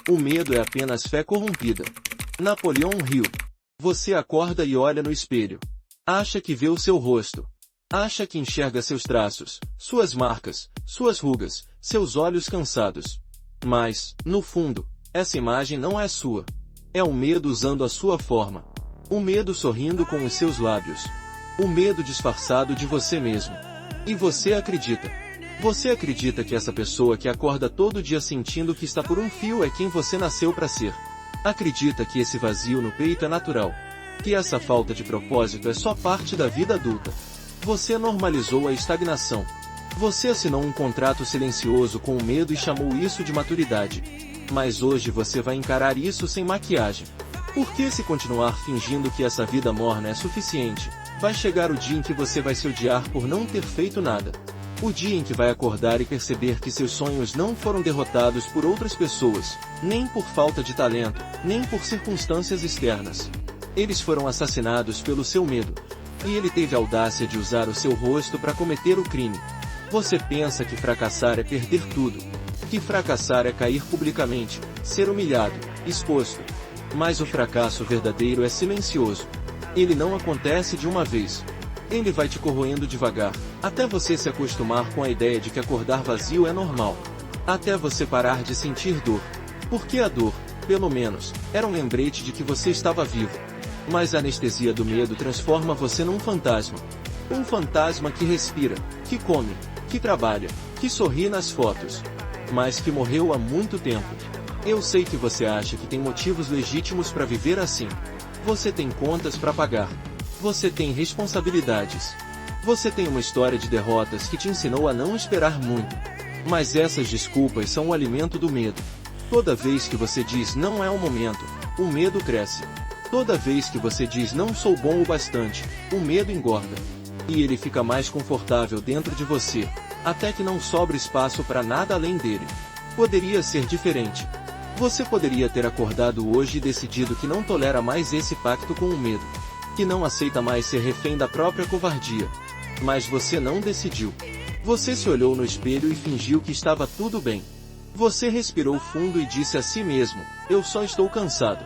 O medo é apenas fé corrompida. Napoleão Hill. Você acorda e olha no espelho. Acha que vê o seu rosto. Acha que enxerga seus traços, suas marcas, suas rugas, seus olhos cansados. Mas, no fundo, essa imagem não é sua. É o medo usando a sua forma. O medo sorrindo com os seus lábios. O medo disfarçado de você mesmo. E você acredita. Você acredita que essa pessoa que acorda todo dia sentindo que está por um fio é quem você nasceu para ser. Acredita que esse vazio no peito é natural. Que essa falta de propósito é só parte da vida adulta. Você normalizou a estagnação. Você assinou um contrato silencioso com o medo e chamou isso de maturidade. Mas hoje você vai encarar isso sem maquiagem. Porque se continuar fingindo que essa vida morna é suficiente, vai chegar o dia em que você vai se odiar por não ter feito nada. O dia em que vai acordar e perceber que seus sonhos não foram derrotados por outras pessoas, nem por falta de talento, nem por circunstâncias externas. Eles foram assassinados pelo seu medo. E ele teve a audácia de usar o seu rosto para cometer o crime. Você pensa que fracassar é perder tudo. Que fracassar é cair publicamente, ser humilhado, exposto. Mas o fracasso verdadeiro é silencioso. Ele não acontece de uma vez. Ele vai te corroendo devagar, até você se acostumar com a ideia de que acordar vazio é normal. Até você parar de sentir dor. Porque a dor, pelo menos, era um lembrete de que você estava vivo. Mas a anestesia do medo transforma você num fantasma. Um fantasma que respira, que come, que trabalha, que sorri nas fotos. Mas que morreu há muito tempo. Eu sei que você acha que tem motivos legítimos para viver assim. Você tem contas para pagar. Você tem responsabilidades. Você tem uma história de derrotas que te ensinou a não esperar muito. Mas essas desculpas são o alimento do medo. Toda vez que você diz não é o momento, o medo cresce. Toda vez que você diz não sou bom o bastante, o medo engorda. E ele fica mais confortável dentro de você, até que não sobra espaço para nada além dele. Poderia ser diferente. Você poderia ter acordado hoje e decidido que não tolera mais esse pacto com o medo. Que não aceita mais ser refém da própria covardia. Mas você não decidiu. Você se olhou no espelho e fingiu que estava tudo bem. Você respirou fundo e disse a si mesmo, eu só estou cansado.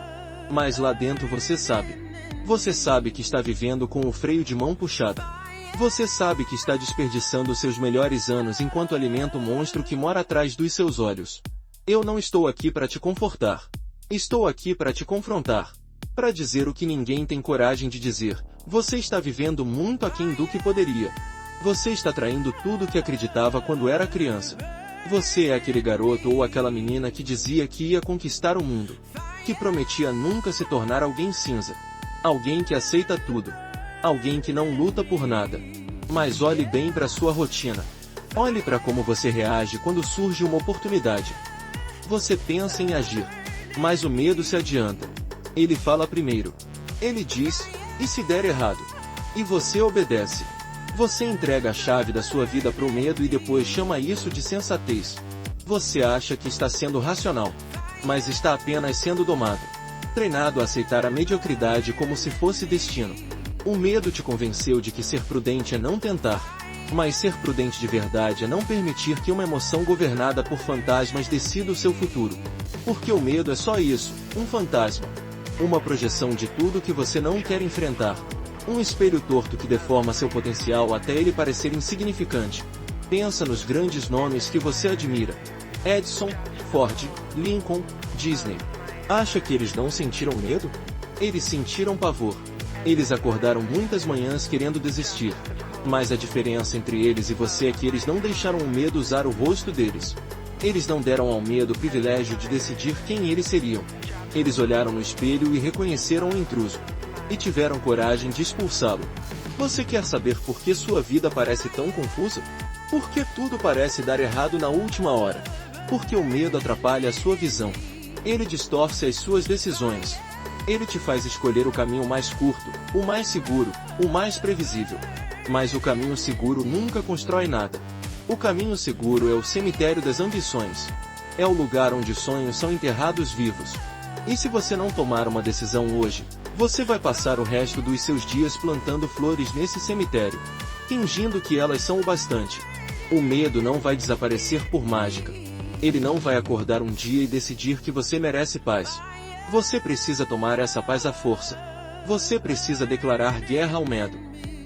Mas lá dentro você sabe. Você sabe que está vivendo com o freio de mão puxado. Você sabe que está desperdiçando seus melhores anos enquanto alimenta o monstro que mora atrás dos seus olhos. Eu não estou aqui para te confortar. Estou aqui para te confrontar. Para dizer o que ninguém tem coragem de dizer. Você está vivendo muito aquém do que poderia. Você está traindo tudo o que acreditava quando era criança. Você é aquele garoto ou aquela menina que dizia que ia conquistar o mundo. Que prometia nunca se tornar alguém cinza. Alguém que aceita tudo. Alguém que não luta por nada. Mas olhe bem para sua rotina. Olhe para como você reage quando surge uma oportunidade. Você pensa em agir. Mas o medo se adianta. Ele fala primeiro. Ele diz, e se der errado? E você obedece. Você entrega a chave da sua vida para o medo e depois chama isso de sensatez. Você acha que está sendo racional. Mas está apenas sendo domado. Treinado a aceitar a mediocridade como se fosse destino. O medo te convenceu de que ser prudente é não tentar. Mas ser prudente de verdade é não permitir que uma emoção governada por fantasmas decida o seu futuro. Porque o medo é só isso, um fantasma. Uma projeção de tudo que você não quer enfrentar. Um espelho torto que deforma seu potencial até ele parecer insignificante. Pensa nos grandes nomes que você admira. Edison, Ford, Lincoln, Disney. Acha que eles não sentiram medo? Eles sentiram pavor. Eles acordaram muitas manhãs querendo desistir. Mas a diferença entre eles e você é que eles não deixaram o medo usar o rosto deles. Eles não deram ao medo o privilégio de decidir quem eles seriam. Eles olharam no espelho e reconheceram o intruso. E tiveram coragem de expulsá-lo. Você quer saber por que sua vida parece tão confusa? Por que tudo parece dar errado na última hora? Porque o medo atrapalha a sua visão. Ele distorce as suas decisões. Ele te faz escolher o caminho mais curto, o mais seguro, o mais previsível. Mas o caminho seguro nunca constrói nada. O caminho seguro é o cemitério das ambições. É o lugar onde sonhos são enterrados vivos. E se você não tomar uma decisão hoje, você vai passar o resto dos seus dias plantando flores nesse cemitério, fingindo que elas são o bastante. O medo não vai desaparecer por mágica. Ele não vai acordar um dia e decidir que você merece paz. Você precisa tomar essa paz à força. Você precisa declarar guerra ao medo.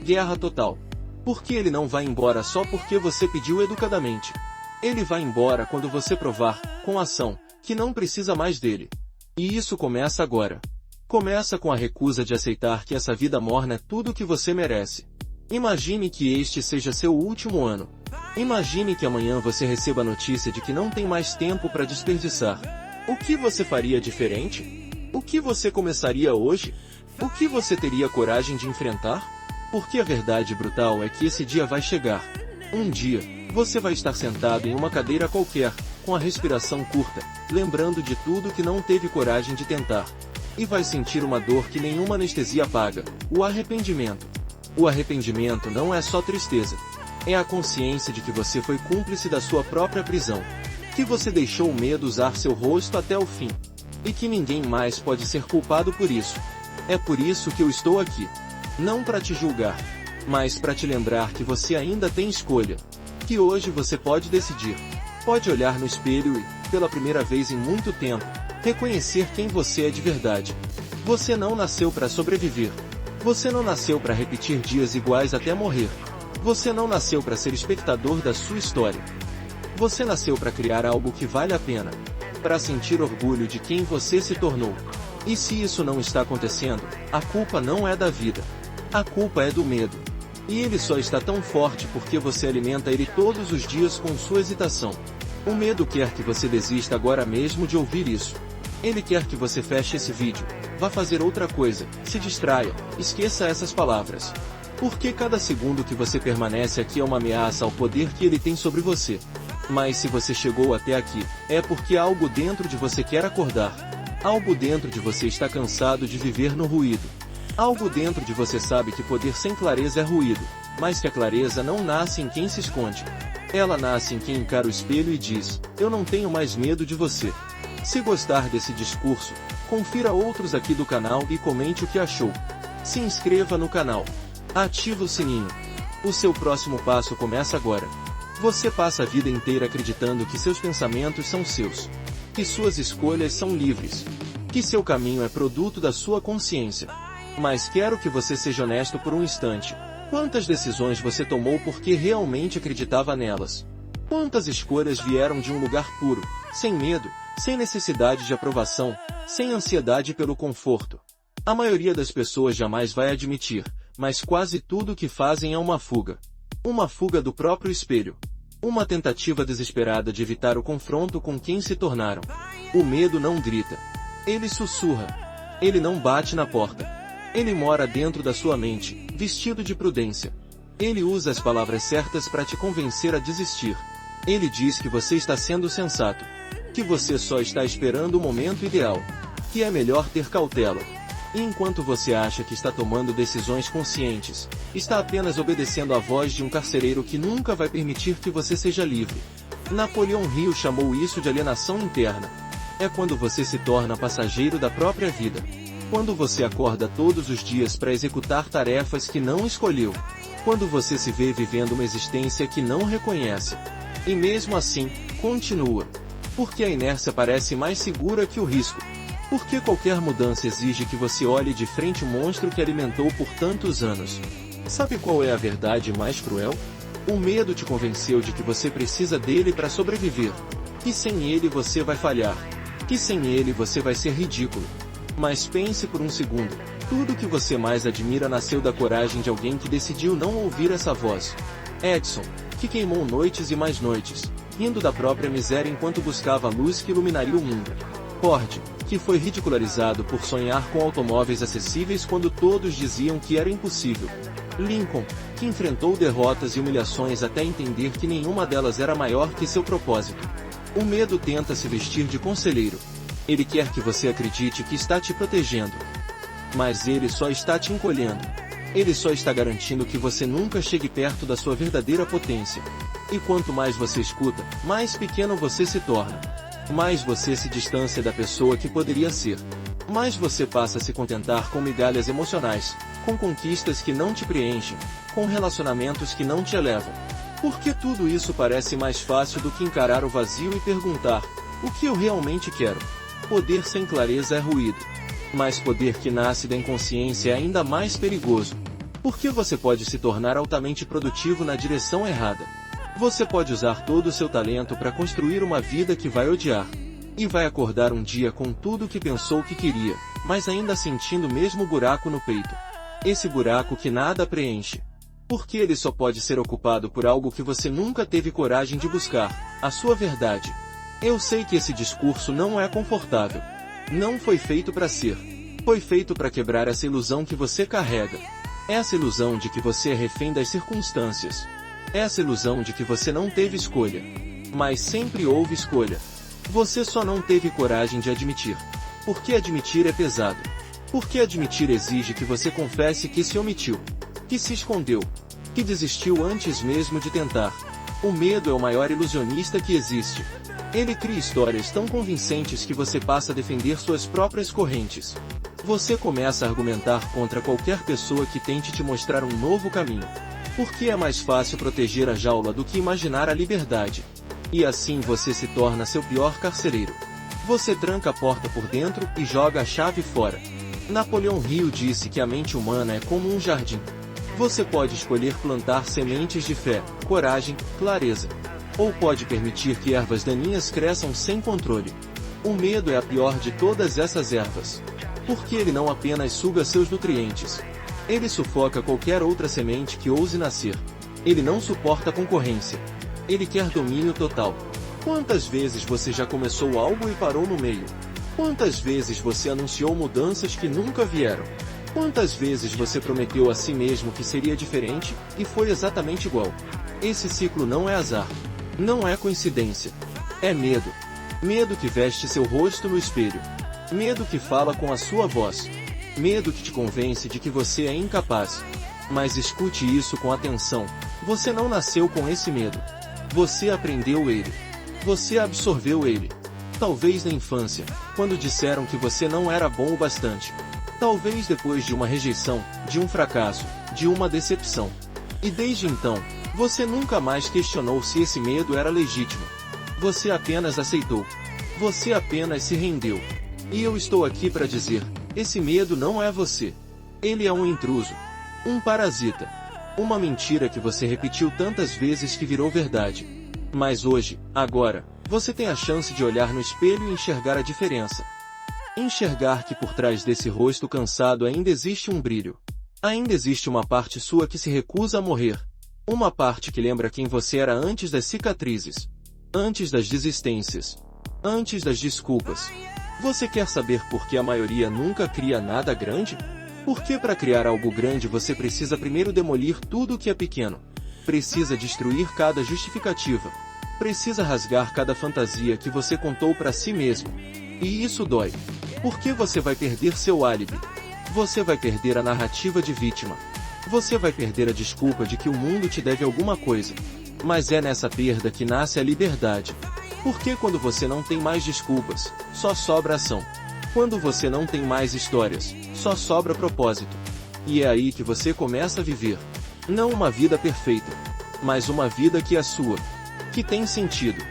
Guerra total. Porque ele não vai embora só porque você pediu educadamente. Ele vai embora quando você provar, com ação, que não precisa mais dele. E isso começa agora. Começa com a recusa de aceitar que essa vida morna é tudo o que você merece. Imagine que este seja seu último ano. Imagine que amanhã você receba a notícia de que não tem mais tempo para desperdiçar. O que você faria diferente? O que você começaria hoje? O que você teria coragem de enfrentar? Porque a verdade brutal é que esse dia vai chegar. Um dia, você vai estar sentado em uma cadeira qualquer, com a respiração curta, lembrando de tudo que não teve coragem de tentar. E vai sentir uma dor que nenhuma anestesia apaga: o arrependimento. O arrependimento não é só tristeza. É a consciência de que você foi cúmplice da sua própria prisão. Que você deixou o medo usar seu rosto até o fim. E que ninguém mais pode ser culpado por isso. É por isso que eu estou aqui. Não para te julgar, mas para te lembrar que você ainda tem escolha. Que hoje você pode decidir. Pode olhar no espelho e, pela primeira vez em muito tempo, reconhecer quem você é de verdade. Você não nasceu para sobreviver. Você não nasceu para repetir dias iguais até morrer. Você não nasceu para ser espectador da sua história. Você nasceu para criar algo que vale a pena. Para sentir orgulho de quem você se tornou. E se isso não está acontecendo, a culpa não é da vida. A culpa é do medo. E ele só está tão forte porque você alimenta ele todos os dias com sua hesitação. O medo quer que você desista agora mesmo de ouvir isso. Ele quer que você feche esse vídeo, vá fazer outra coisa, se distraia, esqueça essas palavras. Porque cada segundo que você permanece aqui é uma ameaça ao poder que ele tem sobre você. Mas se você chegou até aqui, é porque algo dentro de você quer acordar. Algo dentro de você está cansado de viver no ruído. Algo dentro de você sabe que poder sem clareza é ruído, mas que a clareza não nasce em quem se esconde. Ela nasce em quem encara o espelho e diz: eu não tenho mais medo de você. Se gostar desse discurso, confira outros aqui do canal e comente o que achou. Se inscreva no canal. Ativa o sininho. O seu próximo passo começa agora. Você passa a vida inteira acreditando que seus pensamentos são seus. Que suas escolhas são livres. Que seu caminho é produto da sua consciência. Mas quero que você seja honesto por um instante. Quantas decisões você tomou porque realmente acreditava nelas? Quantas escolhas vieram de um lugar puro, sem medo, sem necessidade de aprovação, sem ansiedade pelo conforto? A maioria das pessoas jamais vai admitir, mas quase tudo o que fazem é uma fuga. Uma fuga do próprio espelho. Uma tentativa desesperada de evitar o confronto com quem se tornaram. O medo não grita. Ele sussurra. Ele não bate na porta. Ele mora dentro da sua mente, vestido de prudência. Ele usa as palavras certas para te convencer a desistir. Ele diz que você está sendo sensato. Que você só está esperando o momento ideal. Que é melhor ter cautela. E enquanto você acha que está tomando decisões conscientes, está apenas obedecendo à voz de um carcereiro que nunca vai permitir que você seja livre. Napoleão Hill chamou isso de alienação interna. É quando você se torna passageiro da própria vida. Quando você acorda todos os dias para executar tarefas que não escolheu. Quando você se vê vivendo uma existência que não reconhece. E mesmo assim, continua. Porque a inércia parece mais segura que o risco. Porque qualquer mudança exige que você olhe de frente o monstro que alimentou por tantos anos. Sabe qual é a verdade mais cruel? O medo te convenceu de que você precisa dele para sobreviver. Que sem ele você vai falhar. Que sem ele você vai ser ridículo. Mas pense por um segundo. Tudo que você mais admira nasceu da coragem de alguém que decidiu não ouvir essa voz. Edison, que queimou noites e mais noites, rindo da própria miséria enquanto buscava a luz que iluminaria o mundo. Ford, que foi ridicularizado por sonhar com automóveis acessíveis quando todos diziam que era impossível. Lincoln, que enfrentou derrotas e humilhações até entender que nenhuma delas era maior que seu propósito. O medo tenta se vestir de conselheiro. Ele quer que você acredite que está te protegendo. Mas ele só está te encolhendo. Ele só está garantindo que você nunca chegue perto da sua verdadeira potência. E quanto mais você escuta, mais pequeno você se torna. Mais você se distancia da pessoa que poderia ser. Mais você passa a se contentar com migalhas emocionais, com conquistas que não te preenchem, com relacionamentos que não te elevam. Porque tudo isso parece mais fácil do que encarar o vazio e perguntar: o que eu realmente quero? Poder sem clareza é ruído. Mas poder que nasce da inconsciência é ainda mais perigoso. Porque você pode se tornar altamente produtivo na direção errada. Você pode usar todo o seu talento para construir uma vida que vai odiar. E vai acordar um dia com tudo o que pensou que queria, mas ainda sentindo o mesmo buraco no peito. Esse buraco que nada preenche. Porque ele só pode ser ocupado por algo que você nunca teve coragem de buscar, a sua verdade. Eu sei que esse discurso não é confortável. Não foi feito para ser. Foi feito para quebrar essa ilusão que você carrega. Essa ilusão de que você é refém das circunstâncias. Essa ilusão de que você não teve escolha. Mas sempre houve escolha. Você só não teve coragem de admitir. Porque admitir é pesado. Porque admitir exige que você confesse que se omitiu. Que se escondeu. Que desistiu antes mesmo de tentar. O medo é o maior ilusionista que existe. Ele cria histórias tão convincentes que você passa a defender suas próprias correntes. Você começa a argumentar contra qualquer pessoa que tente te mostrar um novo caminho. Porque é mais fácil proteger a jaula do que imaginar a liberdade. E assim você se torna seu pior carcereiro. Você tranca a porta por dentro e joga a chave fora. Napoleão Hill disse que a mente humana é como um jardim. Você pode escolher plantar sementes de fé, coragem, clareza. Ou pode permitir que ervas daninhas cresçam sem controle. O medo é a pior de todas essas ervas. Porque ele não apenas suga seus nutrientes. Ele sufoca qualquer outra semente que ouse nascer. Ele não suporta concorrência. Ele quer domínio total. Quantas vezes você já começou algo e parou no meio? Quantas vezes você anunciou mudanças que nunca vieram? Quantas vezes você prometeu a si mesmo que seria diferente, e foi exatamente igual? Esse ciclo não é azar. Não é coincidência. É medo. Medo que veste seu rosto no espelho. Medo que fala com a sua voz. Medo que te convence de que você é incapaz. Mas escute isso com atenção. Você não nasceu com esse medo. Você aprendeu ele. Você absorveu ele. Talvez na infância, quando disseram que você não era bom o bastante. Talvez depois de uma rejeição, de um fracasso, de uma decepção. E desde então, você nunca mais questionou se esse medo era legítimo. Você apenas aceitou. Você apenas se rendeu. E eu estou aqui para dizer, esse medo não é você. Ele é um intruso. Um parasita. Uma mentira que você repetiu tantas vezes que virou verdade. Mas hoje, agora, você tem a chance de olhar no espelho e enxergar a diferença. Enxergar que por trás desse rosto cansado ainda existe um brilho. Ainda existe uma parte sua que se recusa a morrer. Uma parte que lembra quem você era antes das cicatrizes. Antes das desistências. Antes das desculpas. Você quer saber por que a maioria nunca cria nada grande? Porque para criar algo grande você precisa primeiro demolir tudo o que é pequeno. Precisa destruir cada justificativa. Precisa rasgar cada fantasia que você contou para si mesmo. E isso dói. Porque você vai perder seu álibi. Você vai perder a narrativa de vítima. Você vai perder a desculpa de que o mundo te deve alguma coisa. Mas é nessa perda que nasce a liberdade. Porque quando você não tem mais desculpas, só sobra ação. Quando você não tem mais histórias, só sobra propósito. E é aí que você começa a viver. Não uma vida perfeita, mas uma vida que é sua. Que tem sentido.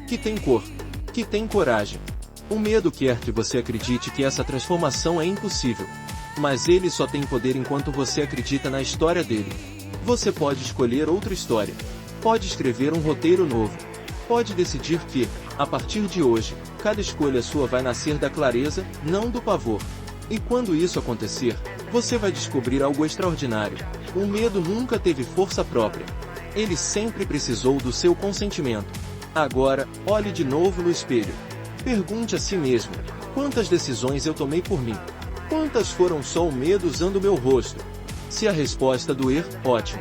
Que tem cor. Que tem coragem. O medo quer que você acredite que essa transformação é impossível. Mas ele só tem poder enquanto você acredita na história dele. Você pode escolher outra história. Pode escrever um roteiro novo. Pode decidir que, a partir de hoje, cada escolha sua vai nascer da clareza, não do pavor. E quando isso acontecer, você vai descobrir algo extraordinário. O medo nunca teve força própria. Ele sempre precisou do seu consentimento. Agora, olhe de novo no espelho. Pergunte a si mesmo, quantas decisões eu tomei por mim? Quantas foram só o medo usando meu rosto? Se a resposta doer, ótimo.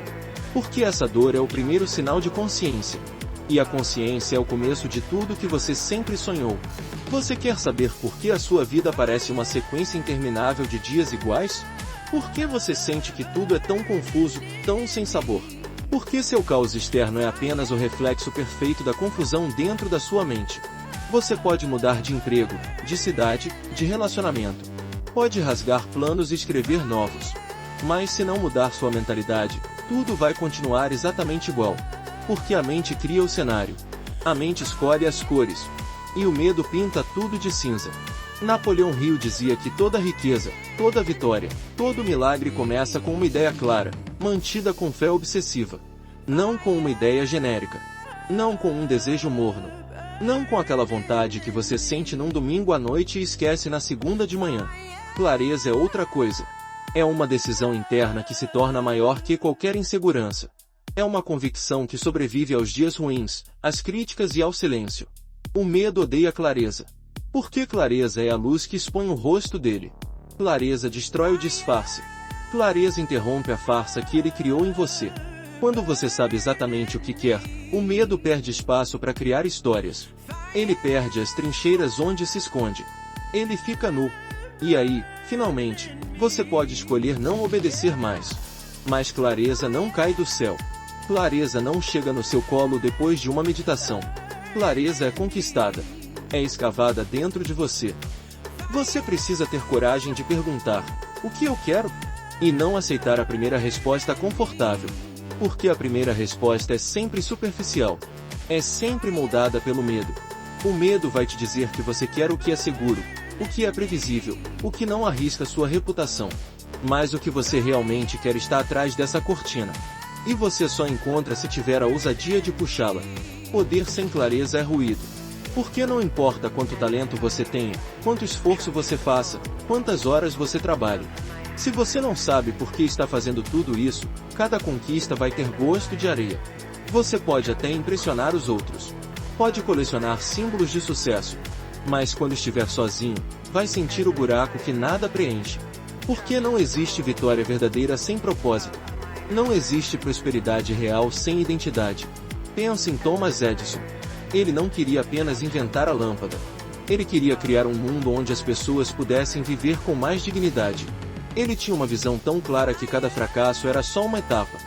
Porque essa dor é o primeiro sinal de consciência. E a consciência é o começo de tudo que você sempre sonhou. Você quer saber por que a sua vida parece uma sequência interminável de dias iguais? Por que você sente que tudo é tão confuso, tão sem sabor? Por que seu caos externo é apenas o reflexo perfeito da confusão dentro da sua mente? Você pode mudar de emprego, de cidade, de relacionamento. Pode rasgar planos e escrever novos. Mas se não mudar sua mentalidade, tudo vai continuar exatamente igual. Porque a mente cria o cenário. A mente escolhe as cores. E o medo pinta tudo de cinza. Napoleão Hill dizia que toda riqueza, toda vitória, todo milagre começa com uma ideia clara, mantida com fé obsessiva. Não com uma ideia genérica. Não com um desejo morno. Não com aquela vontade que você sente num domingo à noite e esquece na segunda de manhã. Clareza é outra coisa. É uma decisão interna que se torna maior que qualquer insegurança. É uma convicção que sobrevive aos dias ruins, às críticas e ao silêncio. O medo odeia clareza. Porque clareza é a luz que expõe o rosto dele. Clareza destrói o disfarce. Clareza interrompe a farsa que ele criou em você. Quando você sabe exatamente o que quer, o medo perde espaço para criar histórias. Ele perde as trincheiras onde se esconde. Ele fica nu. E aí, finalmente, você pode escolher não obedecer mais. Mas clareza não cai do céu. Clareza não chega no seu colo depois de uma meditação. Clareza é conquistada. É escavada dentro de você. Você precisa ter coragem de perguntar: o que eu quero? E não aceitar a primeira resposta confortável. Porque a primeira resposta é sempre superficial. É sempre moldada pelo medo. O medo vai te dizer que você quer o que é seguro, o que é previsível, o que não arrisca sua reputação. Mas o que você realmente quer está atrás dessa cortina. E você só encontra se tiver a ousadia de puxá-la. Poder sem clareza é ruído. Porque não importa quanto talento você tenha, quanto esforço você faça, quantas horas você trabalhe. Se você não sabe por que está fazendo tudo isso, cada conquista vai ter gosto de areia. Você pode até impressionar os outros. Pode colecionar símbolos de sucesso. Mas quando estiver sozinho, vai sentir o buraco que nada preenche. Porque não existe vitória verdadeira sem propósito. Não existe prosperidade real sem identidade. Pense em Thomas Edison. Ele não queria apenas inventar a lâmpada. Ele queria criar um mundo onde as pessoas pudessem viver com mais dignidade. Ele tinha uma visão tão clara que cada fracasso era só uma etapa.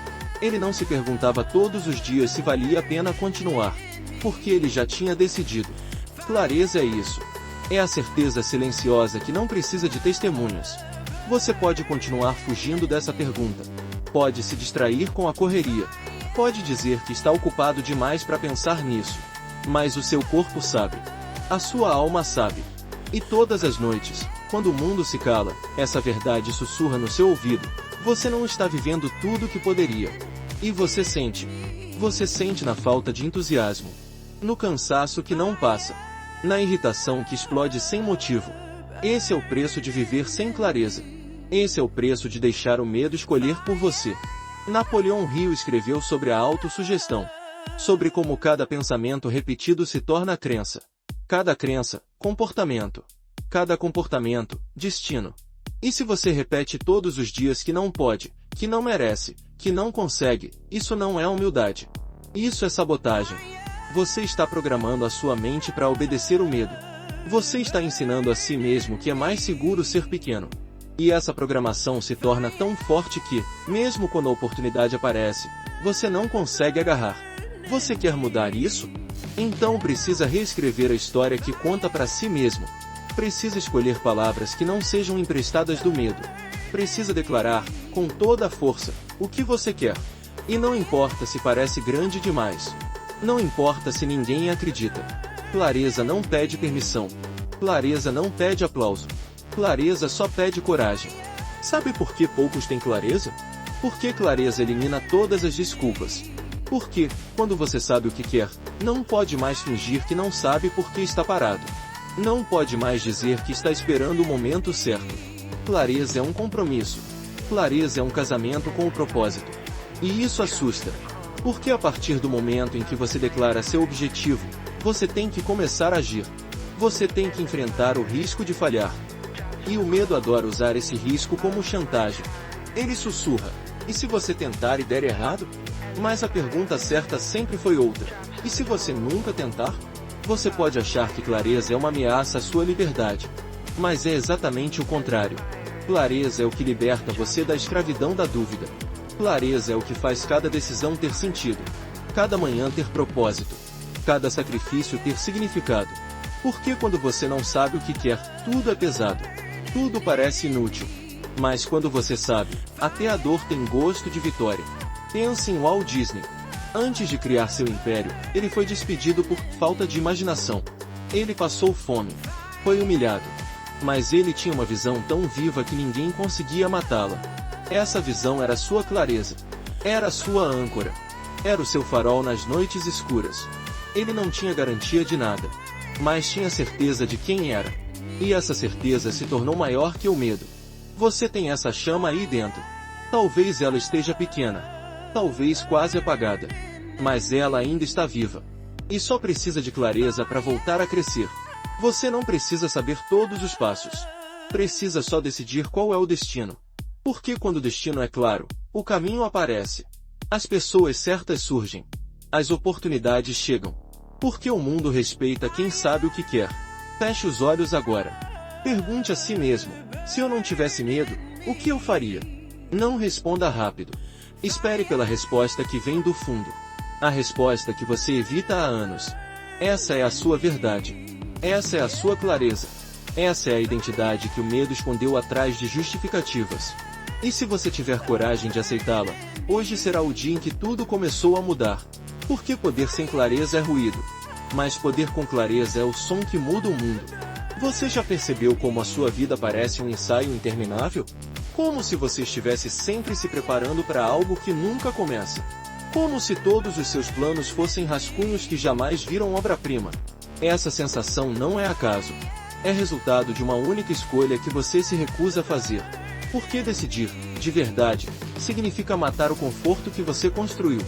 Ele não se perguntava todos os dias se valia a pena continuar. Porque ele já tinha decidido. Clareza é isso. É a certeza silenciosa que não precisa de testemunhas. Você pode continuar fugindo dessa pergunta. Pode se distrair com a correria. Pode dizer que está ocupado demais para pensar nisso. Mas o seu corpo sabe. A sua alma sabe. E todas as noites, quando o mundo se cala, essa verdade sussurra no seu ouvido. Você não está vivendo tudo o que poderia. E você sente. Você sente na falta de entusiasmo. No cansaço que não passa. Na irritação que explode sem motivo. Esse é o preço de viver sem clareza. Esse é o preço de deixar o medo escolher por você. Napoleão Hill escreveu sobre a autossugestão. Sobre como cada pensamento repetido se torna crença. Cada crença, comportamento. Cada comportamento, destino. E se você repete todos os dias que não pode, que não merece, que não consegue, isso não é humildade. Isso é sabotagem. Você está programando a sua mente para obedecer o medo. Você está ensinando a si mesmo que é mais seguro ser pequeno. E essa programação se torna tão forte que, mesmo quando a oportunidade aparece, você não consegue agarrar. Você quer mudar isso? Então precisa reescrever a história que conta para si mesmo. Precisa escolher palavras que não sejam emprestadas do medo. Precisa declarar, com toda a força, o que você quer. E não importa se parece grande demais. Não importa se ninguém acredita. Clareza não pede permissão. Clareza não pede aplauso. Clareza só pede coragem. Sabe por que poucos têm clareza? Porque clareza elimina todas as desculpas. Porque, quando você sabe o que quer, não pode mais fingir que não sabe por que está parado. Não pode mais dizer que está esperando o momento certo. Clareza é um compromisso. Clareza é um casamento com o propósito. E isso assusta. Porque a partir do momento em que você declara seu objetivo, você tem que começar a agir. Você tem que enfrentar o risco de falhar. E o medo adora usar esse risco como chantagem. Ele sussurra: e se você tentar e der errado? Mas a pergunta certa sempre foi outra: e se você nunca tentar? Você pode achar que clareza é uma ameaça à sua liberdade. Mas é exatamente o contrário. Clareza é o que liberta você da escravidão da dúvida. Clareza é o que faz cada decisão ter sentido. Cada manhã ter propósito. Cada sacrifício ter significado. Porque quando você não sabe o que quer, tudo é pesado. Tudo parece inútil. Mas quando você sabe, até a dor tem gosto de vitória. Pense em Walt Disney. Antes de criar seu império, ele foi despedido por falta de imaginação. Ele passou fome. Foi humilhado. Mas ele tinha uma visão tão viva que ninguém conseguia matá-la. Essa visão era sua clareza. Era sua âncora. Era o seu farol nas noites escuras. Ele não tinha garantia de nada. Mas tinha certeza de quem era. E essa certeza se tornou maior que o medo. Você tem essa chama aí dentro. Talvez ela esteja pequena. Talvez quase apagada. Mas ela ainda está viva. E só precisa de clareza para voltar a crescer. Você não precisa saber todos os passos. Precisa só decidir qual é o destino. Porque quando o destino é claro, o caminho aparece. As pessoas certas surgem. As oportunidades chegam. Porque o mundo respeita quem sabe o que quer. Feche os olhos agora. Pergunte a si mesmo: se eu não tivesse medo, o que eu faria? Não responda rápido. Espere pela resposta que vem do fundo. A resposta que você evita há anos. Essa é a sua verdade. Essa é a sua clareza. Essa é a identidade que o medo escondeu atrás de justificativas. E se você tiver coragem de aceitá-la, hoje será o dia em que tudo começou a mudar. Porque poder sem clareza é ruído. Mas poder com clareza é o som que muda o mundo. Você já percebeu como a sua vida parece um ensaio interminável? Como se você estivesse sempre se preparando para algo que nunca começa. Como se todos os seus planos fossem rascunhos que jamais viram obra-prima. Essa sensação não é acaso. É resultado de uma única escolha que você se recusa a fazer. Porque decidir, de verdade, significa matar o conforto que você construiu.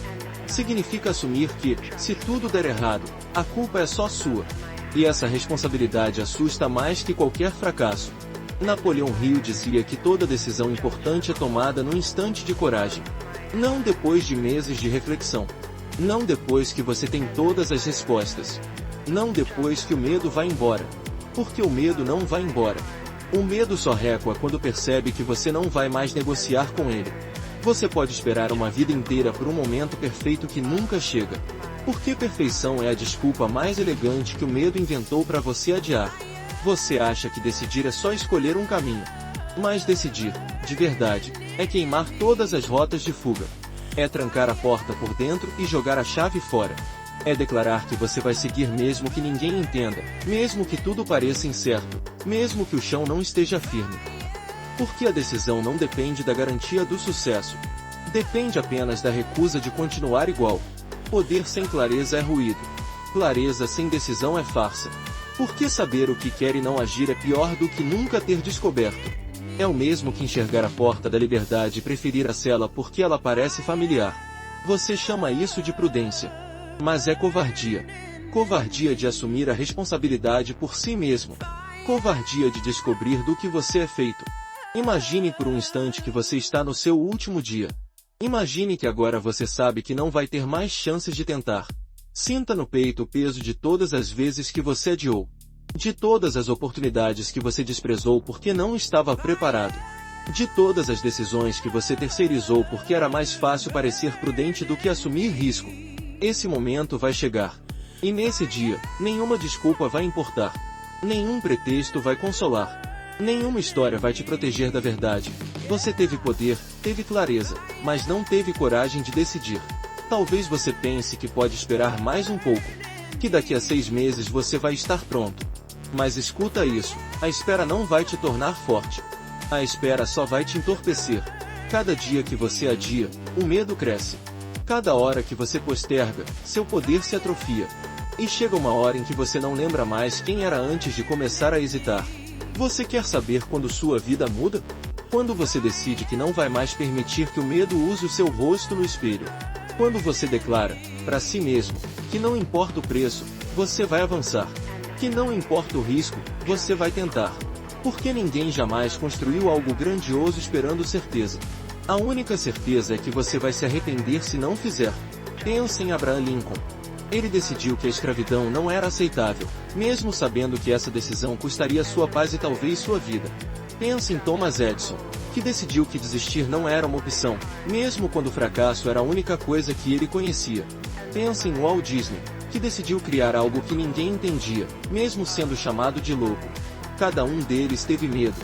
Significa assumir que, se tudo der errado, a culpa é só sua. E essa responsabilidade assusta mais que qualquer fracasso. Napoleão Hill dizia que toda decisão importante é tomada no instante de coragem. Não depois de meses de reflexão. Não depois que você tem todas as respostas. Não depois que o medo vai embora. Porque o medo não vai embora. O medo só recua quando percebe que você não vai mais negociar com ele. Você pode esperar uma vida inteira por um momento perfeito que nunca chega. Porque perfeição é a desculpa mais elegante que o medo inventou para você adiar. Você acha que decidir é só escolher um caminho. Mas decidir, de verdade, é queimar todas as rotas de fuga. É trancar a porta por dentro e jogar a chave fora. É declarar que você vai seguir mesmo que ninguém entenda, mesmo que tudo pareça incerto, mesmo que o chão não esteja firme. Porque a decisão não depende da garantia do sucesso. Depende apenas da recusa de continuar igual. Poder sem clareza é ruído. Clareza sem decisão é farsa. Porque saber o que quer e não agir é pior do que nunca ter descoberto. É o mesmo que enxergar a porta da liberdade e preferir a cela porque ela parece familiar. Você chama isso de prudência. Mas é covardia. Covardia de assumir a responsabilidade por si mesmo. Covardia de descobrir do que você é feito. Imagine por um instante que você está no seu último dia. Imagine que agora você sabe que não vai ter mais chances de tentar. Sinta no peito o peso de todas as vezes que você adiou. De todas as oportunidades que você desprezou porque não estava preparado. De todas as decisões que você terceirizou porque era mais fácil parecer prudente do que assumir risco. Esse momento vai chegar. E nesse dia, nenhuma desculpa vai importar. Nenhum pretexto vai consolar. Nenhuma história vai te proteger da verdade. Você teve poder, teve clareza, mas não teve coragem de decidir. Talvez você pense que pode esperar mais um pouco. Que daqui a 6 meses você vai estar pronto. Mas escuta isso, a espera não vai te tornar forte. A espera só vai te entorpecer. Cada dia que você adia, o medo cresce. Cada hora que você posterga, seu poder se atrofia. E chega uma hora em que você não lembra mais quem era antes de começar a hesitar. Você quer saber quando sua vida muda? Quando você decide que não vai mais permitir que o medo use o seu rosto no espelho. Quando você declara, para si mesmo, que não importa o preço, você vai avançar. Que não importa o risco, você vai tentar. Porque ninguém jamais construiu algo grandioso esperando certeza. A única certeza é que você vai se arrepender se não fizer. Pense em Abraham Lincoln. Ele decidiu que a escravidão não era aceitável, mesmo sabendo que essa decisão custaria sua paz e talvez sua vida. Pense em Thomas Edison, que decidiu que desistir não era uma opção, mesmo quando o fracasso era a única coisa que ele conhecia. Pense em Walt Disney, que decidiu criar algo que ninguém entendia, mesmo sendo chamado de louco. Cada um deles teve medo.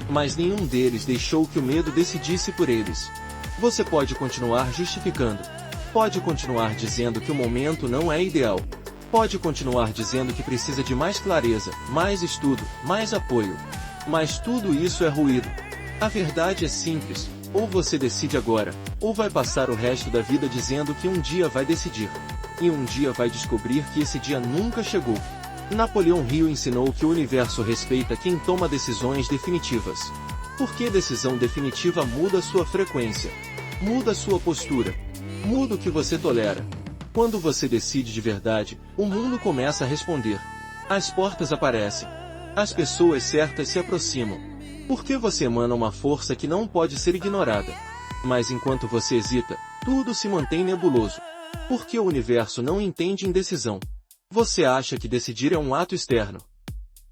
Mas nenhum deles deixou que o medo decidisse por eles. Você pode continuar justificando. Pode continuar dizendo que o momento não é ideal. Pode continuar dizendo que precisa de mais clareza, mais estudo, mais apoio. Mas tudo isso é ruído. A verdade é simples: ou você decide agora, ou vai passar o resto da vida dizendo que um dia vai decidir. E um dia vai descobrir que esse dia nunca chegou. Napoleão Hill ensinou que o universo respeita quem toma decisões definitivas. Porque decisão definitiva muda sua frequência, muda sua postura, muda o que você tolera. Quando você decide de verdade, o mundo começa a responder. As portas aparecem. As pessoas certas se aproximam. Porque você emana uma força que não pode ser ignorada. Mas enquanto você hesita, tudo se mantém nebuloso. Porque o universo não entende indecisão. Você acha que decidir é um ato externo.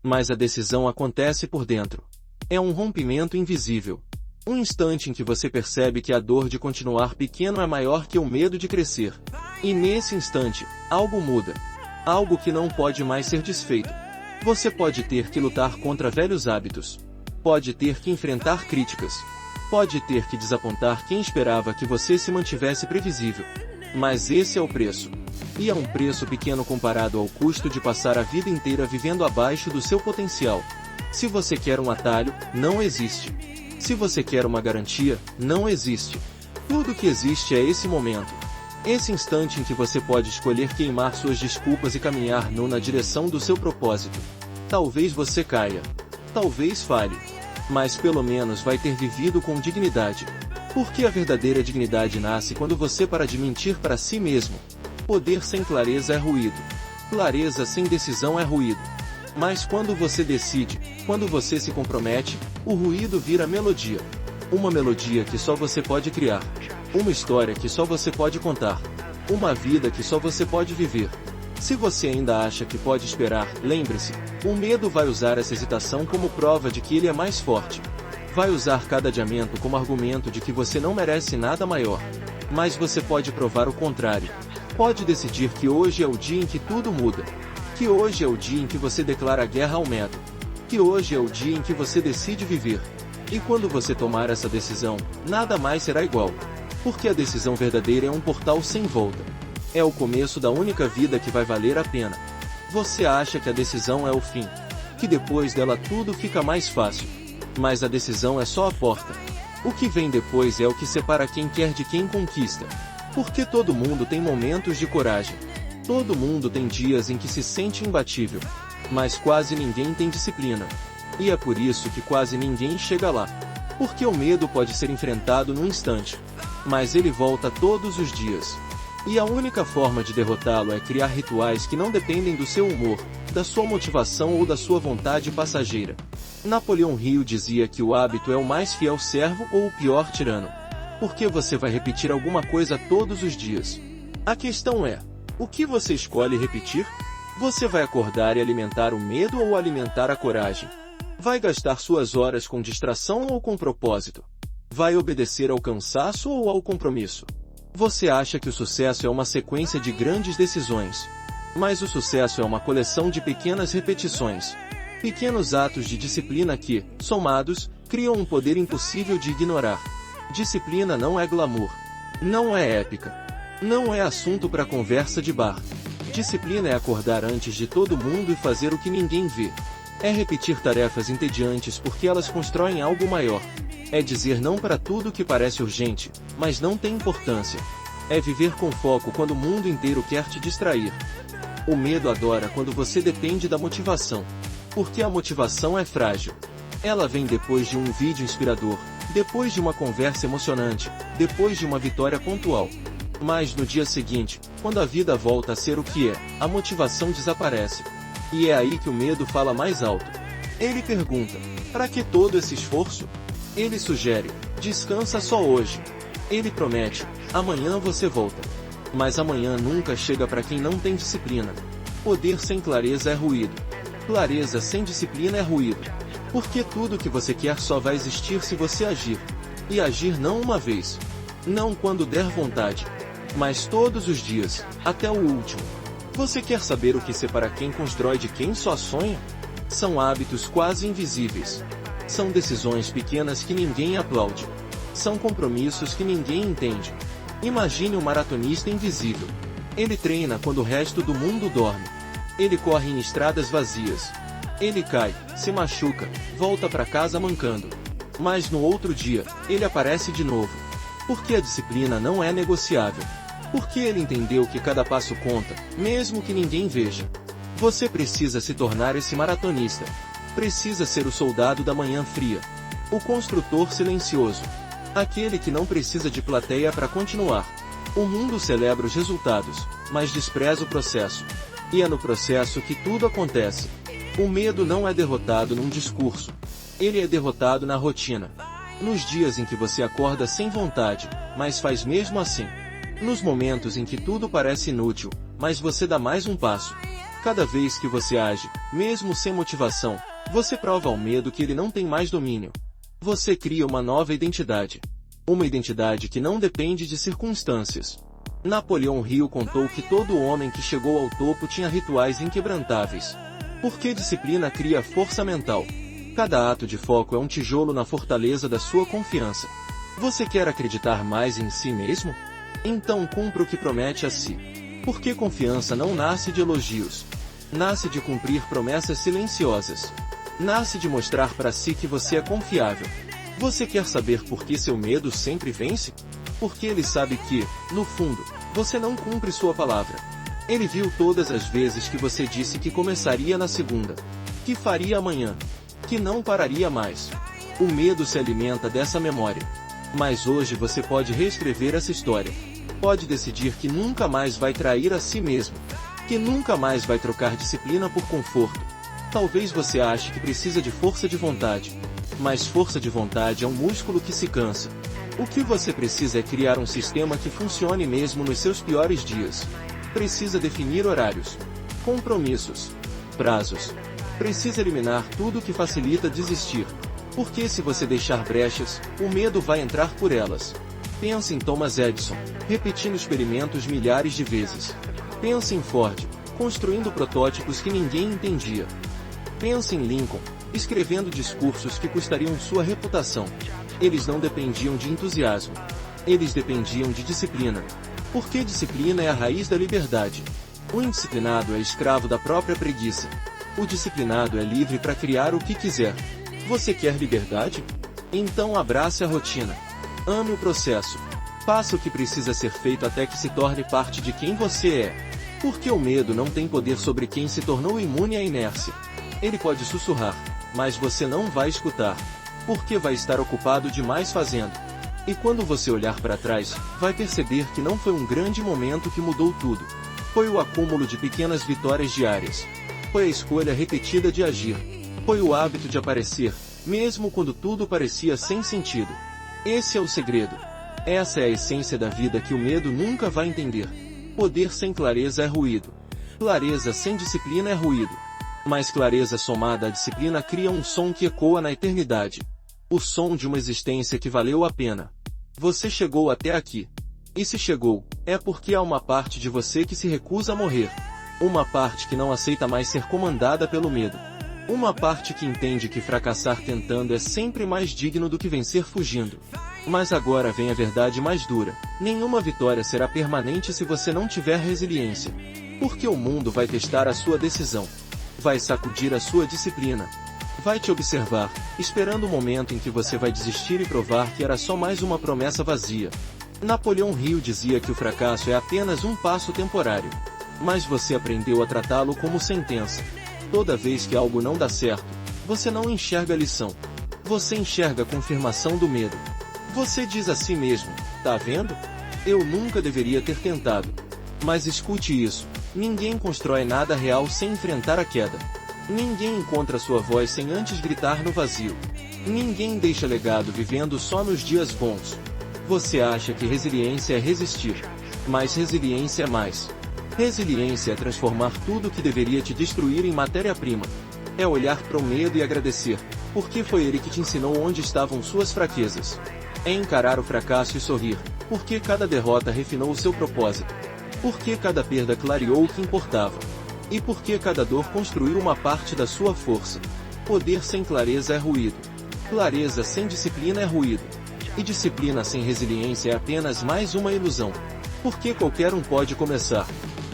Mas a decisão acontece por dentro. É um rompimento invisível. Um instante em que você percebe que a dor de continuar pequeno é maior que o medo de crescer. E nesse instante, algo muda. Algo que não pode mais ser desfeito. Você pode ter que lutar contra velhos hábitos. Pode ter que enfrentar críticas. Pode ter que desapontar quem esperava que você se mantivesse previsível. Mas esse é o preço. E é um preço pequeno comparado ao custo de passar a vida inteira vivendo abaixo do seu potencial. Se você quer um atalho, não existe. Se você quer uma garantia, não existe. Tudo que existe é esse momento. Esse instante em que você pode escolher queimar suas desculpas e caminhar na direção do seu propósito. Talvez você caia. Talvez falhe. Mas pelo menos vai ter vivido com dignidade. Porque a verdadeira dignidade nasce quando você para de mentir para si mesmo. Poder sem clareza é ruído. Clareza sem decisão é ruído. Mas quando você decide, quando você se compromete, o ruído vira melodia. Uma melodia que só você pode criar. Uma história que só você pode contar. Uma vida que só você pode viver. Se você ainda acha que pode esperar, lembre-se, o medo vai usar essa hesitação como prova de que ele é mais forte. Vai usar cada adiamento como argumento de que você não merece nada maior. Mas você pode provar o contrário. Pode decidir que hoje é o dia em que tudo muda. Que hoje é o dia em que você declara guerra ao medo. Que hoje é o dia em que você decide viver. E quando você tomar essa decisão, nada mais será igual. Porque a decisão verdadeira é um portal sem volta. É o começo da única vida que vai valer a pena. Você acha que a decisão é o fim. Que depois dela tudo fica mais fácil. Mas a decisão é só a porta. O que vem depois é o que separa quem quer de quem conquista. Porque todo mundo tem momentos de coragem. Todo mundo tem dias em que se sente imbatível. Mas quase ninguém tem disciplina. E é por isso que quase ninguém chega lá. Porque o medo pode ser enfrentado num instante. Mas ele volta todos os dias. E a única forma de derrotá-lo é criar rituais que não dependem do seu humor, da sua motivação ou da sua vontade passageira. Napoleão Hill dizia que o hábito é o mais fiel servo ou o pior tirano. Porque você vai repetir alguma coisa todos os dias. A questão é, o que você escolhe repetir? Você vai acordar e alimentar o medo ou alimentar a coragem? Vai gastar suas horas com distração ou com propósito? Vai obedecer ao cansaço ou ao compromisso? Você acha que o sucesso é uma sequência de grandes decisões. Mas o sucesso é uma coleção de pequenas repetições. Pequenos atos de disciplina que, somados, criam um poder impossível de ignorar. Disciplina não é glamour. Não é épica. Não é assunto para conversa de bar. Disciplina é acordar antes de todo mundo e fazer o que ninguém vê. É repetir tarefas entediantes porque elas constroem algo maior. É dizer não para tudo que parece urgente, mas não tem importância. É viver com foco quando o mundo inteiro quer te distrair. O medo adora quando você depende da motivação. Porque a motivação é frágil. Ela vem depois de um vídeo inspirador, depois de uma conversa emocionante, depois de uma vitória pontual. Mas no dia seguinte, quando a vida volta a ser o que é, a motivação desaparece. E é aí que o medo fala mais alto. Ele pergunta, para que todo esse esforço? Ele sugere, descansa só hoje. Ele promete, amanhã você volta. Mas amanhã nunca chega para quem não tem disciplina. Poder sem clareza é ruído. Clareza sem disciplina é ruído. Porque tudo que você quer só vai existir se você agir. E agir não uma vez. Não quando der vontade. Mas todos os dias, até o último. Você quer saber o que separa quem constrói de quem só sonha? São hábitos quase invisíveis. São decisões pequenas que ninguém aplaude. São compromissos que ninguém entende. Imagine um maratonista invisível. Ele treina quando o resto do mundo dorme. Ele corre em estradas vazias. Ele cai, se machuca, volta para casa mancando. Mas no outro dia, ele aparece de novo. Porque a disciplina não é negociável. Porque ele entendeu que cada passo conta, mesmo que ninguém veja. Você precisa se tornar esse maratonista. Precisa ser o soldado da manhã fria. O construtor silencioso. Aquele que não precisa de plateia para continuar. O mundo celebra os resultados, mas despreza o processo. E é no processo que tudo acontece. O medo não é derrotado num discurso. Ele é derrotado na rotina. Nos dias em que você acorda sem vontade, mas faz mesmo assim. Nos momentos em que tudo parece inútil, mas você dá mais um passo. Cada vez que você age, mesmo sem motivação, você prova ao medo que ele não tem mais domínio. Você cria uma nova identidade. Uma identidade que não depende de circunstâncias. Napoleão Hill contou que todo homem que chegou ao topo tinha rituais inquebrantáveis. Porque disciplina cria força mental. Cada ato de foco é um tijolo na fortaleza da sua confiança. Você quer acreditar mais em si mesmo? Então cumpra o que promete a si. Porque confiança não nasce de elogios. Nasce de cumprir promessas silenciosas. Nasce de mostrar para si que você é confiável. Você quer saber por que seu medo sempre vence? Porque ele sabe que, no fundo, você não cumpre sua palavra. Ele viu todas as vezes que você disse que começaria na segunda, que faria amanhã, que não pararia mais. O medo se alimenta dessa memória. Mas hoje você pode reescrever essa história. Pode decidir que nunca mais vai trair a si mesmo. Que nunca mais vai trocar disciplina por conforto. Talvez você ache que precisa de força de vontade. Mas força de vontade é um músculo que se cansa. O que você precisa é criar um sistema que funcione mesmo nos seus piores dias. Precisa definir horários, compromissos, prazos. Precisa eliminar tudo que facilita desistir. Porque se você deixar brechas, o medo vai entrar por elas. Pense em Thomas Edison, repetindo experimentos milhares de vezes. Pense em Ford, construindo protótipos que ninguém entendia. Pense em Lincoln, escrevendo discursos que custariam sua reputação. Eles não dependiam de entusiasmo. Eles dependiam de disciplina. Porque disciplina é a raiz da liberdade. O indisciplinado é escravo da própria preguiça. O disciplinado é livre para criar o que quiser. Você quer liberdade? Então abrace a rotina. Ame o processo. Faça o que precisa ser feito até que se torne parte de quem você é. Porque o medo não tem poder sobre quem se tornou imune à inércia. Ele pode sussurrar, mas você não vai escutar. Porque vai estar ocupado demais fazendo. E quando você olhar para trás, vai perceber que não foi um grande momento que mudou tudo. Foi o acúmulo de pequenas vitórias diárias. Foi a escolha repetida de agir. Foi o hábito de aparecer, mesmo quando tudo parecia sem sentido. Esse é o segredo. Essa é a essência da vida que o medo nunca vai entender. Poder sem clareza é ruído. Clareza sem disciplina é ruído. Mas clareza somada à disciplina cria um som que ecoa na eternidade. O som de uma existência que valeu a pena. Você chegou até aqui. E se chegou, é porque há uma parte de você que se recusa a morrer. Uma parte que não aceita mais ser comandada pelo medo. Uma parte que entende que fracassar tentando é sempre mais digno do que vencer fugindo. Mas agora vem a verdade mais dura. Nenhuma vitória será permanente se você não tiver resiliência. Porque o mundo vai testar a sua decisão. Vai sacudir a sua disciplina. Vai te observar, esperando o momento em que você vai desistir e provar que era só mais uma promessa vazia. Napoleão Hill dizia que o fracasso é apenas um passo temporário. Mas você aprendeu a tratá-lo como sentença. Toda vez que algo não dá certo, você não enxerga a lição. Você enxerga a confirmação do medo. Você diz a si mesmo, tá vendo? Eu nunca deveria ter tentado. Mas escute isso, ninguém constrói nada real sem enfrentar a queda. Ninguém encontra sua voz sem antes gritar no vazio. Ninguém deixa legado vivendo só nos dias bons. Você acha que resiliência é resistir. Mas resiliência é mais. Resiliência é transformar tudo que deveria te destruir em matéria-prima. É olhar para o medo e agradecer, porque foi ele que te ensinou onde estavam suas fraquezas. É encarar o fracasso e sorrir, porque cada derrota refinou o seu propósito. Porque cada perda clareou o que importava. E porque cada dor construiu uma parte da sua força. Poder sem clareza é ruído. Clareza sem disciplina é ruído. E disciplina sem resiliência é apenas mais uma ilusão. Porque qualquer um pode começar,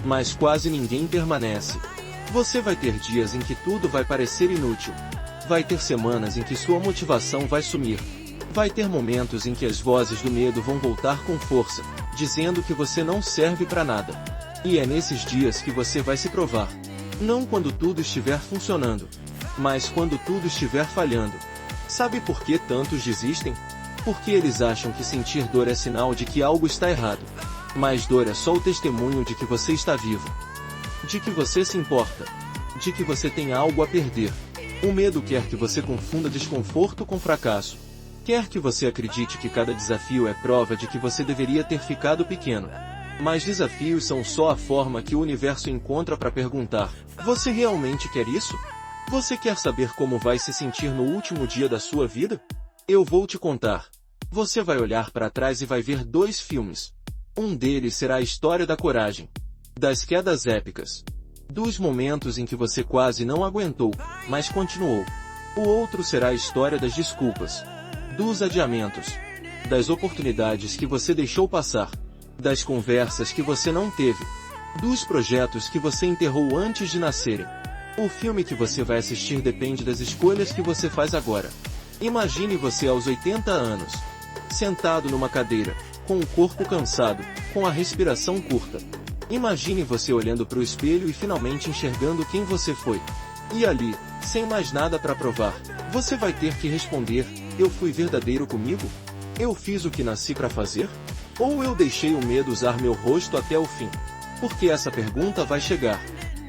mas quase ninguém permanece. Você vai ter dias em que tudo vai parecer inútil. Vai ter semanas em que sua motivação vai sumir. Vai ter momentos em que as vozes do medo vão voltar com força, dizendo que você não serve para nada. E é nesses dias que você vai se provar. Não quando tudo estiver funcionando, mas quando tudo estiver falhando. Sabe por que tantos desistem? Porque eles acham que sentir dor é sinal de que algo está errado. Mas dor é só o testemunho de que você está vivo. De que você se importa. De que você tem algo a perder. O medo quer que você confunda desconforto com fracasso. Quer que você acredite que cada desafio é prova de que você deveria ter ficado pequeno. Mas desafios são só a forma que o universo encontra para perguntar: você realmente quer isso? Você quer saber como vai se sentir no último dia da sua vida? Eu vou te contar. Você vai olhar para trás e vai ver 2 filmes. Um deles será a história da coragem, das quedas épicas, dos momentos em que você quase não aguentou, mas continuou. O outro será a história das desculpas, dos adiamentos, das oportunidades que você deixou passar, das conversas que você não teve, dos projetos que você enterrou antes de nascerem. O filme que você vai assistir depende das escolhas que você faz agora. Imagine você aos 80 anos, sentado numa cadeira, com o corpo cansado, com a respiração curta. Imagine você olhando para o espelho e finalmente enxergando quem você foi. E ali, sem mais nada para provar, você vai ter que responder: eu fui verdadeiro comigo? Eu fiz o que nasci para fazer? Ou eu deixei o medo usar meu rosto até o fim? Porque essa pergunta vai chegar.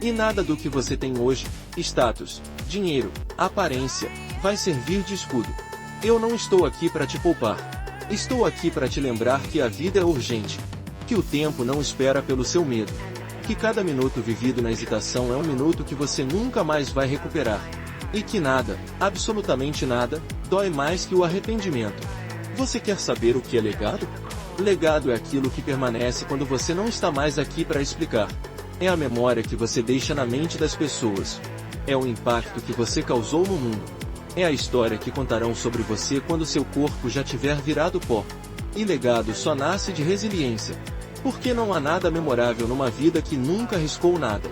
E nada do que você tem hoje, status, dinheiro, aparência, vai servir de escudo. Eu não estou aqui para te poupar. Estou aqui para te lembrar que a vida é urgente. Que o tempo não espera pelo seu medo. Que cada minuto vivido na hesitação é um minuto que você nunca mais vai recuperar. E que nada, absolutamente nada, dói mais que o arrependimento. Você quer saber o que é legado? Legado é aquilo que permanece quando você não está mais aqui para explicar. É a memória que você deixa na mente das pessoas. É o impacto que você causou no mundo. É a história que contarão sobre você quando seu corpo já tiver virado pó. E legado só nasce de resiliência. Porque não há nada memorável numa vida que nunca arriscou nada.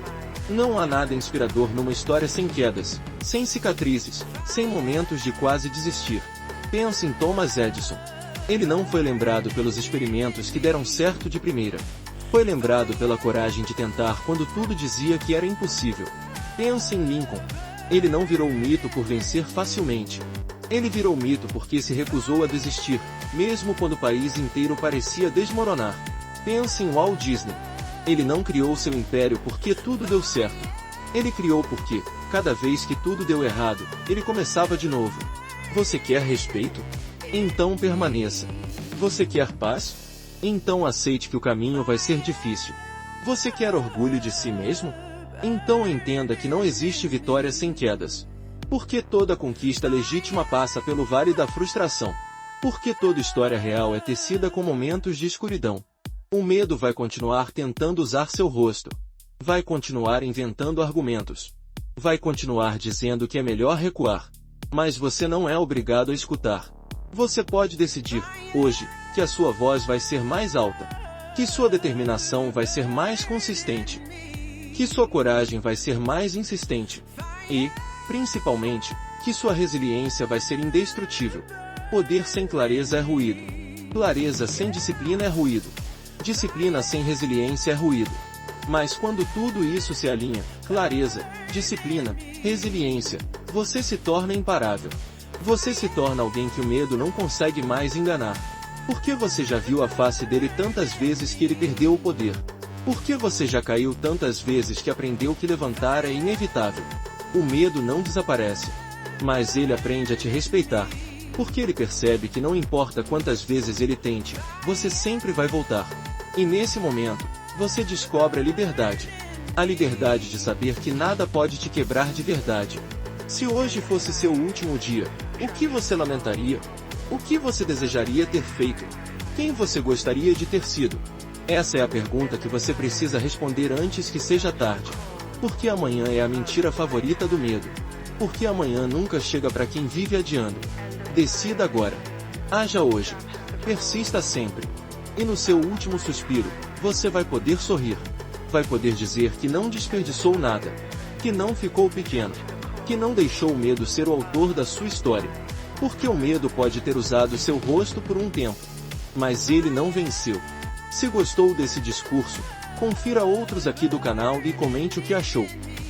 Não há nada inspirador numa história sem quedas, sem cicatrizes, sem momentos de quase desistir. Pense em Thomas Edison. Ele não foi lembrado pelos experimentos que deram certo de primeira. Foi lembrado pela coragem de tentar quando tudo dizia que era impossível. Pense em Lincoln. Ele não virou mito por vencer facilmente. Ele virou mito porque se recusou a desistir, mesmo quando o país inteiro parecia desmoronar. Pense em Walt Disney. Ele não criou seu império porque tudo deu certo. Ele criou porque, cada vez que tudo deu errado, ele começava de novo. Você quer respeito? Então permaneça. Você quer paz? Então aceite que o caminho vai ser difícil. Você quer orgulho de si mesmo? Então entenda que não existe vitória sem quedas. Porque toda conquista legítima passa pelo vale da frustração. Porque toda história real é tecida com momentos de escuridão. O medo vai continuar tentando usar seu rosto. Vai continuar inventando argumentos. Vai continuar dizendo que é melhor recuar. Mas você não é obrigado a escutar. Você pode decidir, hoje, que a sua voz vai ser mais alta. Que sua determinação vai ser mais consistente. Que sua coragem vai ser mais insistente. E, principalmente, que sua resiliência vai ser indestrutível. Poder sem clareza é ruído. Clareza sem disciplina é ruído. Disciplina sem resiliência é ruído. Mas quando tudo isso se alinha, clareza, disciplina, resiliência, você se torna imparável. Você se torna alguém que o medo não consegue mais enganar. Porque você já viu a face dele tantas vezes que ele perdeu o poder. Porque você já caiu tantas vezes que aprendeu que levantar é inevitável. O medo não desaparece. Mas ele aprende a te respeitar. Porque ele percebe que não importa quantas vezes ele tente, você sempre vai voltar. E nesse momento, você descobre a liberdade. A liberdade de saber que nada pode te quebrar de verdade. Se hoje fosse seu último dia, o que você lamentaria? O que você desejaria ter feito? Quem você gostaria de ter sido? Essa é a pergunta que você precisa responder antes que seja tarde. Porque amanhã é a mentira favorita do medo. Porque amanhã nunca chega para quem vive adiando. Decida agora. Haja hoje. Persista sempre. E no seu último suspiro, você vai poder sorrir. Vai poder dizer que não desperdiçou nada. Que não ficou pequeno. Que não deixou o medo ser o autor da sua história. Porque o medo pode ter usado seu rosto por um tempo. Mas ele não venceu. Se gostou desse discurso, confira outros aqui do canal e comente o que achou.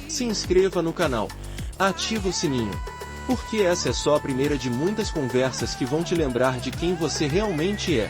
Se inscreva no canal. Ative o sininho. Porque essa é só a primeira de muitas conversas que vão te lembrar de quem você realmente é.